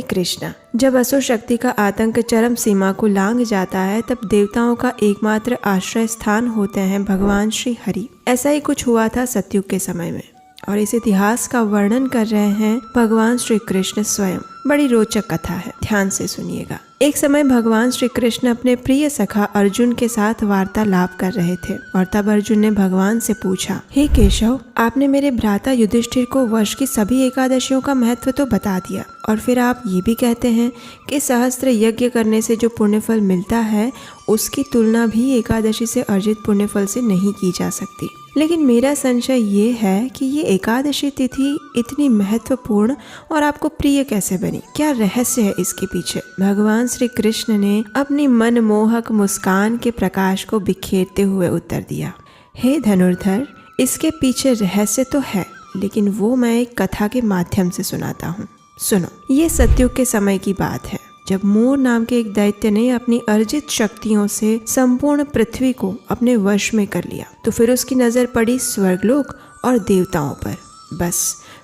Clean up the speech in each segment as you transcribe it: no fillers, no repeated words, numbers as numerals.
कृष्णा, जब असुर शक्ति का आतंक चरम सीमा को लांघ जाता है तब देवताओं का एकमात्र आश्रय स्थान होते हैं भगवान श्री हरि। ऐसा ही कुछ हुआ था सतयुग के समय में और इस इतिहास का वर्णन कर रहे हैं भगवान श्री कृष्ण स्वयं। बड़ी रोचक कथा है, ध्यान से सुनिएगा। एक समय भगवान श्री कृष्ण अपने प्रिय सखा अर्जुन के साथ वार्तालाप कर रहे थे और तब अर्जुन ने भगवान से पूछा, हे केशव, आपने मेरे भ्राता युधिष्ठिर को वर्ष की सभी एकादशियों का महत्व तो बता दिया और फिर आप ये भी कहते हैं कि सहस्त्र यज्ञ करने से जो पुण्यफल मिलता है उसकी तुलना भी एकादशी से अर्जित पुण्यफल से नहीं की जा सकती। लेकिन मेरा संशय ये है कि ये एकादशी तिथि इतनी महत्वपूर्ण और आपको प्रिय कैसे बनी? क्या रहस्य है इसके पीछे? भगवान श्री कृष्ण ने अपनी मनमोहक मुस्कान के प्रकाश को बिखेरते हुए उत्तर दिया, हे धनुर्धर, इसके पीछे रहस्य तो है, लेकिन वो मैं एक कथा के माध्यम से सुनाता हूँ। सुनो। ये सतयुग के समय की बात है जब मूर नाम के एक दैत्य ने अपनी अर्जित शक्तियों से संपूर्ण पृथ्वी को अपने वश में कर लिया। तो फिर उसकी नजर पड़ी स्वर्गलोक और देवताओं पर। बस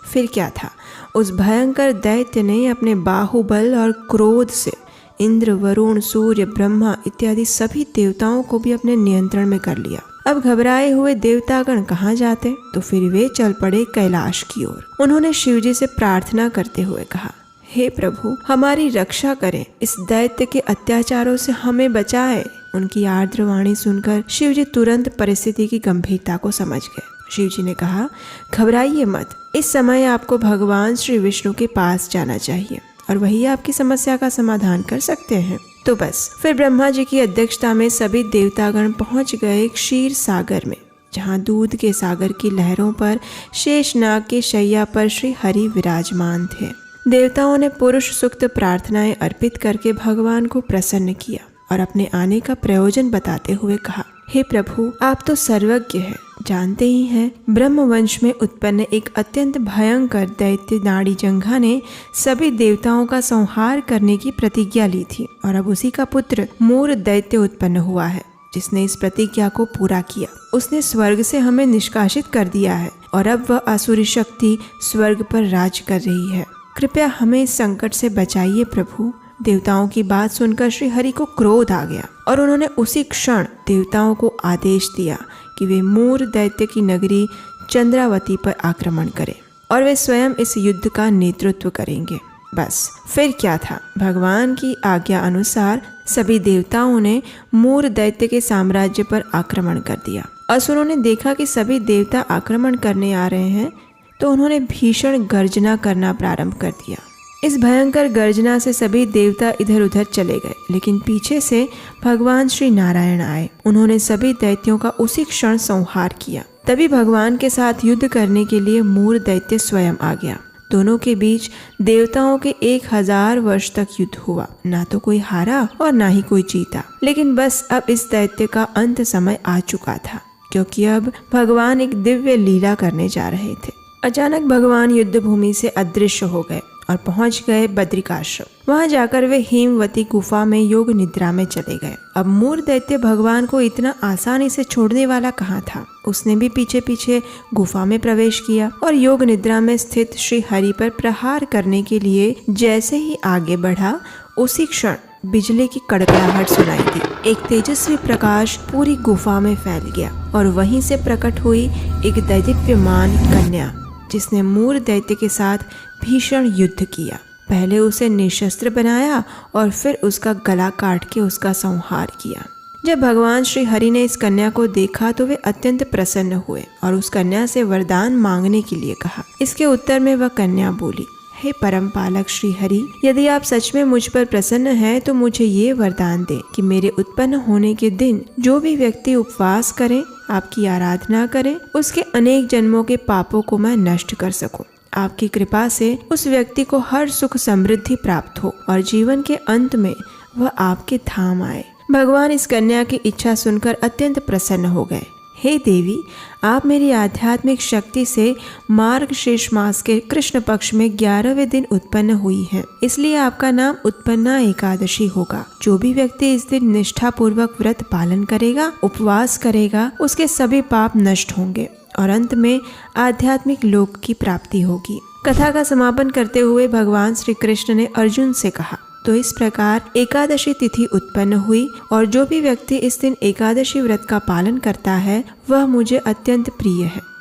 फिर क्या था, उस भयंकर दैत्य ने अपने बाहुबल और क्रोध से इंद्र, वरुण, सूर्य, ब्रह्मा इत्यादि सभी देवताओं को भी अपने नियंत्रण में कर लिया। अब घबराए हुए देवतागण कहाँ जाते? तो फिर वे चल पड़े कैलाश की ओर। उन्होंने शिवजी से प्रार्थना करते हुए कहा, हे प्रभु, हमारी रक्षा करें, इस दैत्य के अत्याचारों से हमें बचाए। उनकी आर्द्र वाणी सुनकर शिवजी तुरंत परिस्थिति की गंभीरता को समझ गए। शिवजी ने कहा, घबराइए मत, इस समय आपको भगवान श्री विष्णु के पास जाना चाहिए और वही आपकी समस्या का समाधान कर सकते हैं। तो बस फिर ब्रह्मा जी की अध्यक्षता में सभी देवतागण पहुंच गए क्षीर सागर में, जहाँ दूध के सागर की लहरों पर शेषनाग की शैया पर श्री हरि विराजमान थे। देवताओं ने पुरुष सूक्त प्रार्थनाएं अर्पित करके भगवान को प्रसन्न किया और अपने आने का प्रयोजन बताते हुए कहा, हे प्रभु, आप तो सर्वज्ञ हैं, जानते ही हैं ब्रह्मवंश में उत्पन्न एक अत्यंत भयंकर दैत्य नाड़ीजंघा ने सभी देवताओं का संहार करने की प्रतिज्ञा ली थी और अब उसी का पुत्र मूर दैत्य उत्पन्न हुआ है, जिसने इस प्रतिज्ञा को पूरा किया। उसने स्वर्ग से हमें निष्कासित कर दिया है और अब वह असुरी शक्ति स्वर्ग पर राज कर रही है। कृपया हमें इस संकट से बचाइए प्रभु। देवताओं की बात सुनकर श्री हरि को क्रोध आ गया और उन्होंने उसी क्षण देवताओं को आदेश दिया कि वे मूर दैत्य की नगरी चंद्रावती पर आक्रमण करें और वे स्वयं इस युद्ध का नेतृत्व करेंगे। बस फिर क्या था, भगवान की आज्ञा अनुसार सभी देवताओं ने मूर दैत्य के साम्राज्य पर आक्रमण कर दिया। असुरों ने देखा कि सभी देवता आक्रमण करने आ रहे हैं तो उन्होंने भीषण गर्जना करना प्रारंभ कर दिया। इस भयंकर गर्जना से सभी देवता इधर उधर चले गए, लेकिन पीछे से भगवान श्री नारायण आए। उन्होंने सभी दैत्यों का उसी क्षण संहार किया। तभी भगवान के साथ युद्ध करने के लिए मूर दैत्य स्वयं आ गया। दोनों के बीच देवताओं के 1000 वर्ष तक युद्ध हुआ। ना तो कोई हारा और ना ही कोई जीता। लेकिन बस अब इस दैत्य का अंत समय आ चुका था, क्योंकि अब भगवान एक दिव्य लीला करने जा रहे थे। अचानक भगवान युद्ध भूमि से अदृश्य हो गए और पहुंच गए बद्रिकाश्रम। वहां जाकर वे हेमवती गुफा में योग निद्रा में चले गए। अब मूर दैत्य भगवान को इतना आसानी से छोड़ने वाला कहाँ था। उसने भी पीछे पीछे गुफा में प्रवेश किया और योग निद्रा में स्थित श्री हरि पर प्रहार करने के लिए जैसे ही आगे बढ़ा, उसी क्षण बिजली की कड़कड़ाहट सुनाई दी। एक तेजस्वी प्रकाश पूरी गुफा में फैल गया और वहीं से प्रकट हुई एक दैदीप्यमान कन्या, जिसने मूर दैत्य के साथ भीषण युद्ध किया। पहले उसे निशस्त्र बनाया और फिर उसका गला काट के उसका संहार किया। जब भगवान श्री हरि ने इस कन्या को देखा तो वे अत्यंत प्रसन्न हुए और उस कन्या से वरदान मांगने के लिए कहा। इसके उत्तर में वह कन्या बोली, हे परम पालक श्री हरि, यदि आप सच में मुझ पर प्रसन्न हैं तो मुझे ये वरदान दें कि मेरे उत्पन्न होने के दिन जो भी व्यक्ति उपवास करे, आपकी आराधना करे, उसके अनेक जन्मों के पापों को मैं नष्ट कर सकूं। आपकी कृपा से उस व्यक्ति को हर सुख समृद्धि प्राप्त हो और जीवन के अंत में वह आपके धाम आए। भगवान इस कन्या की इच्छा सुनकर अत्यंत प्रसन्न हो गए। हे देवी, आप मेरी आध्यात्मिक शक्ति से मार्गशीर्ष मास के कृष्ण पक्ष में 11वें दिन उत्पन्न हुई हैं, इसलिए आपका नाम उत्पन्ना एकादशी होगा। जो भी व्यक्ति इस दिन निष्ठा पूर्वक व्रत पालन करेगा, उपवास करेगा, उसके सभी पाप नष्ट होंगे और अंत में आध्यात्मिक लोक की प्राप्ति होगी। कथा का समापन करते हुए भगवान श्री कृष्ण ने अर्जुन से कहा, तो इस प्रकार एकादशी तिथि उत्पन्न हुई और जो भी व्यक्ति इस दिन एकादशी व्रत का पालन करता है वह मुझे अत्यंत प्रिय है।